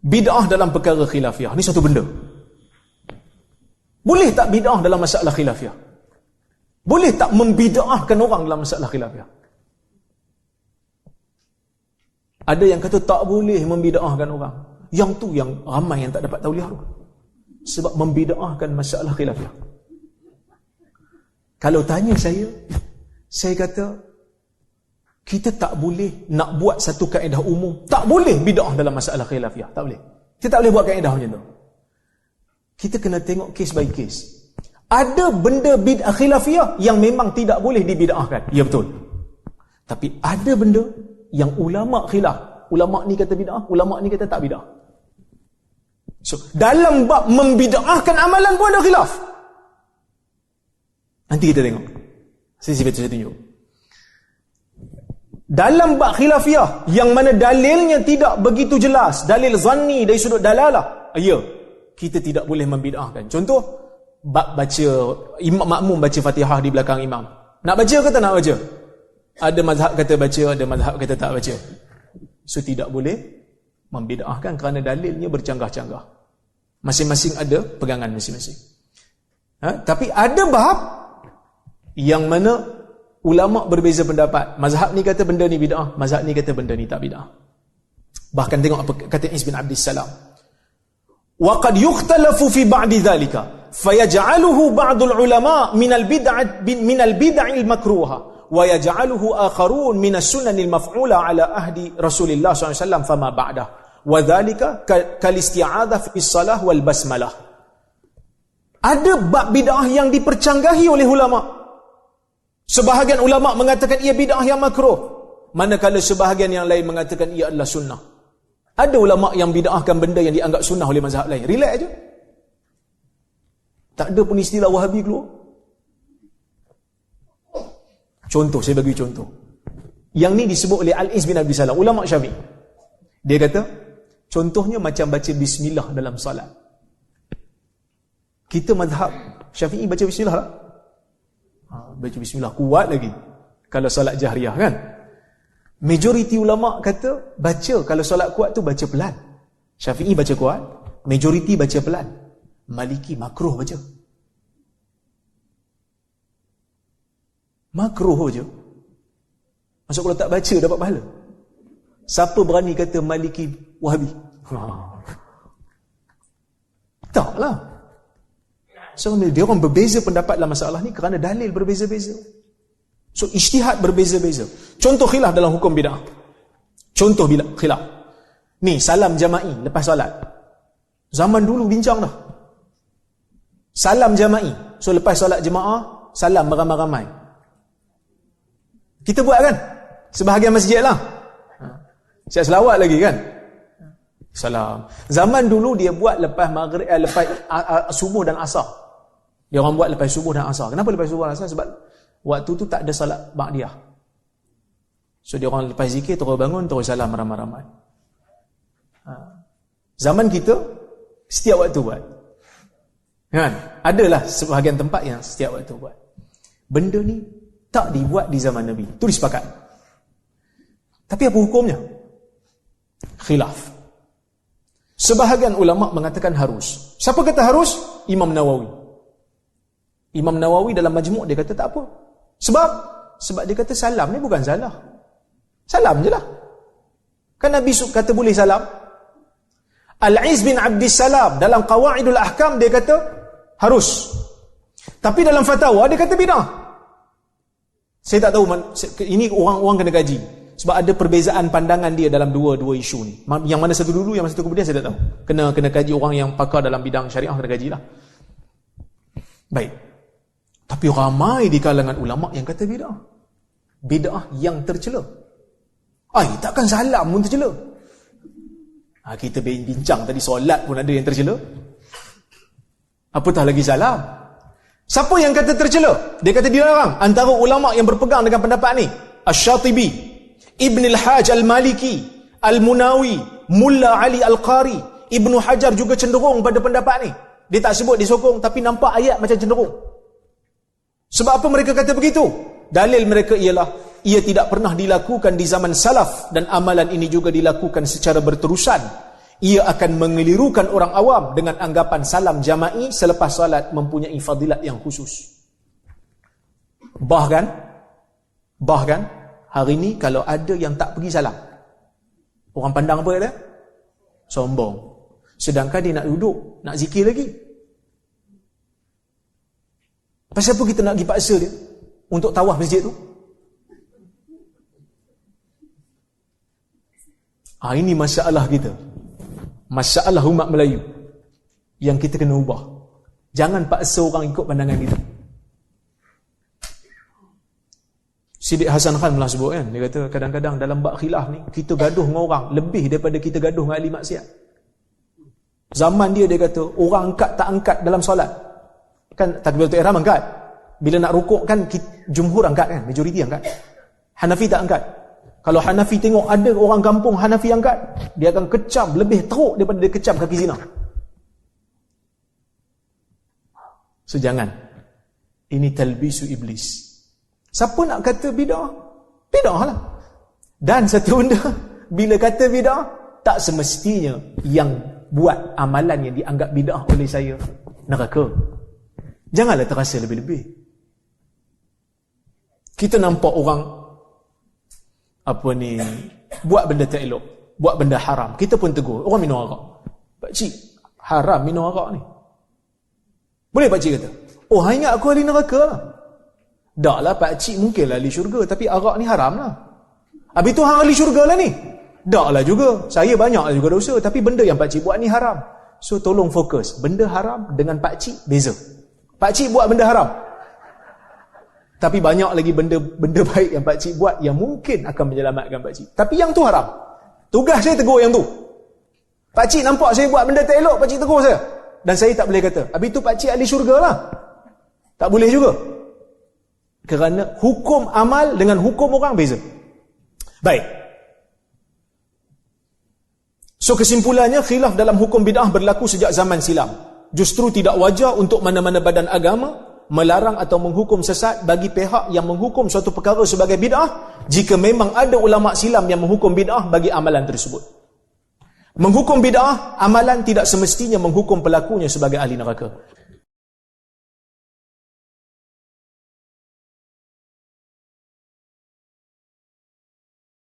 bid'ah dalam perkara khilafiyah ni satu benda. Boleh tak bid'ah dalam masalah khilafiyah? Boleh tak membid'ahkan orang dalam masalah khilafiyah? Ada yang kata tak boleh membid'ahkan orang. Yang tu yang ramai yang tak dapat tauliah tu. Sebab membid'ahkan masalah khilafiyah. Kalau tanya saya kata kita tak boleh nak buat satu kaedah umum. Tak boleh bid'ah dalam masalah khilafiyah. Tak boleh. Kita tak boleh buat kaedah macam tu. Kita kena tengok case by case. Ada benda bid'ah khilafiyah yang memang tidak boleh dibid'ahkan. Ya betul. Tapi ada benda yang ulama khilaf. Ulama ni kata bid'ah, ulama ni kata tak bid'ah. So, dalam bab membid'ahkan amalan pun ada khilaf. Nanti kita tengok. Saya tunjuk. Dalam bab khilafiyah yang mana dalilnya tidak begitu jelas, dalil zanni dari sudut dalalah, ya, kita tidak boleh membid'ahkan. Contoh, bab baca, imam makmum baca Fatihah di belakang imam. Nak baca ke tak nak baca? Ada mazhab kata baca, ada mazhab kata tak baca. So tidak boleh membid'ahkan kerana dalilnya bercanggah-canggah. Masing-masing ada pegangan masing-masing. Tapi ada bab yang mana ulama berbeza pendapat. Mazhab ni kata benda ni bid'ah, mazhab ni kata benda ni tak bid'ah. Bahkan tengok apa kata Is bin Abdis Salam. Wa qad yukhtalafu fi ba'di dhalika fayaj'aluhu ba'dul ulama min al-bid'ah al-makruha wa yaj'aluhu akharun min as-sunan al-maf'ula ala ahdi Rasulillah sallallahu alaihi wasallam fama ba'dah. Wa dhalika kal-isti'adzah fi as-salah wal basmalah. Ada bab bid'ah yang dipercanggahi oleh ulama. Sebahagian ulama mengatakan ia bid'ah yang makruh, manakala sebahagian yang lain mengatakan ia adalah sunnah. Ada ulama yang bid'ahkan benda yang dianggap sunnah oleh mazhab lain. Relax aja. Tak ada pun istilah Wahabi keluar. Contoh, saya bagi contoh. Yang ni disebut oleh Al-Iz bin Abdis Salam, ulama Syafi'i. Dia kata, contohnya macam baca bismillah dalam salat. Kita mazhab Syafi'i baca bismillah tak? Baca bismillah kuat lagi kalau solat jahriyah kan. Majoriti ulama kata baca, kalau solat kuat tu baca pelan. Syafi'i baca kuat, majoriti baca pelan. Maliki makruh baca. Makruh je. Maksud kalau tak baca dapat pahala. Siapa berani kata Maliki Wahabi? Taklah. So, dia orang berbeza pendapat dalam masalah ni kerana dalil berbeza-beza. So, ijtihad berbeza-beza. Contoh khilaf dalam hukum bid'ah. Contoh khilaf. Ni, salam jama'i lepas solat. Zaman dulu bincang dah. Salam jama'i. So, lepas solat jemaah, salam beramai-ramai. Kita buat kan? Sebahagian masjid lah. Siap selawat lagi kan? Salam. Zaman dulu dia buat lepas maghrib, lepas subuh dan asar. Dia orang buat lepas subuh dan asar. Kenapa lepas subuh dan asar? Sebab waktu tu tak ada salat ba'diyah. So dia orang lepas zikir terus bangun, terus salam ramai-ramai. Zaman kita setiap waktu buat. Kan? Adalah sebahagian tempat yang setiap waktu buat. Benda ni tak dibuat di zaman Nabi. Itu disepakat. Tapi apa hukumnya? Khilaf. Sebahagian ulama mengatakan harus. Siapa kata harus? Imam Nawawi. Imam Nawawi dalam Majmu' dia kata tak apa. Sebab dia kata salam ni bukan salah. Salam je lah. Kan Nabi kata boleh salam. Al-Iz bin Abdis Salam dalam Qawaidul Ahkam dia kata harus. Tapi dalam fatwa dia kata bid'ah. Saya tak tahu, ini orang kena kaji. Sebab ada perbezaan pandangan dia dalam dua isu ni. Yang mana satu dulu, yang mana satu kemudian saya tak tahu. Kena kaji, orang yang pakar dalam bidang syariah kena kajilah. Baik. Tapi ramai di kalangan ulama yang kata bid'ah. Bid'ah yang tercela. Takkan salam pun tercela. Kita bincang tadi solat pun ada yang tercela. Apatah lagi salam. Siapa yang kata tercela? Dia kata dilarang. Antara ulama yang berpegang dengan pendapat ni, Asy-Syatibi, Ibn al-Hajj al-Maliki, Al-Munawi, Mulla Ali Al-Qari, Ibnu Hajar juga cenderung pada pendapat ni. Dia tak sebut dia sokong, tapi nampak ayat macam cenderung. Sebab apa mereka kata begitu? Dalil mereka ialah ia tidak pernah dilakukan di zaman salaf dan amalan ini juga dilakukan secara berterusan. Ia akan mengelirukan orang awam dengan anggapan salam jama'i selepas salat mempunyai fadilat yang khusus. Bahkan hari ni kalau ada yang tak pergi salam, orang pandang apa dia? Sombong. Sedangkan dia nak duduk, nak zikir lagi. Pasal apa kita nak pergi paksa dia untuk tawaf masjid tu? Ini masalah kita. Masalah umat Melayu yang kita kena ubah. Jangan paksa orang ikut pandangan kita. Siddiq Hasan Khan pernah sebut kan, dia kata kadang-kadang dalam bab khilaf ni kita gaduh dengan orang lebih daripada kita gaduh dengan ahli maksiat. Zaman dia kata orang angkat tak angkat dalam solat. Kan takbiratul ihram angkat. Bila nak rukuk kan jumhur angkat kan, majoriti angkat. Hanafi tak angkat. Kalau Hanafi tengok ada orang kampung Hanafi angkat, dia akan kecam lebih teruk daripada dia kecam kaki zina. So jangan. Ini talbisu iblis. Siapa nak kata bid'ah? Bid'ah lah. Dan satu benda, bila kata bid'ah, tak semestinya yang buat amalan yang dianggap bid'ah oleh saya neraka. Janganlah terasa lebih-lebih. Kita nampak orang buat benda tak elok, buat benda haram, kita pun tegur. Orang minum arak, pakcik haram minum arak ni. Boleh pakcik kata, oh ingat aku ahli neraka lah. Tak lah pakcik mungkinlah ahli syurga, tapi arak ni haram lah. Habis tu hang ahli syurga lah ni. Tak lah juga, saya banyak juga dosa, tapi benda yang pakcik buat ni haram. So tolong fokus, benda haram dengan pakcik beza. Pakcik buat benda haram, tapi banyak lagi benda baik yang pakcik buat yang mungkin akan menyelamatkan pakcik. Tapi yang tu haram. Tugas saya tegur yang tu. Pakcik nampak saya buat benda tak elok, pakcik tegur saya. Dan saya tak boleh kata, habis tu pakcik ahli syurga lah. Tak boleh juga. Kerana hukum amal dengan hukum orang beza. Baik. So kesimpulannya, khilaf dalam hukum bid'ah berlaku sejak zaman silam. Justru tidak wajar untuk mana-mana badan agama melarang atau menghukum sesat bagi pihak yang menghukum suatu perkara sebagai bid'ah jika memang ada ulama silam yang menghukum bid'ah bagi amalan tersebut. Menghukum bid'ah amalan tidak semestinya menghukum pelakunya sebagai ahli neraka.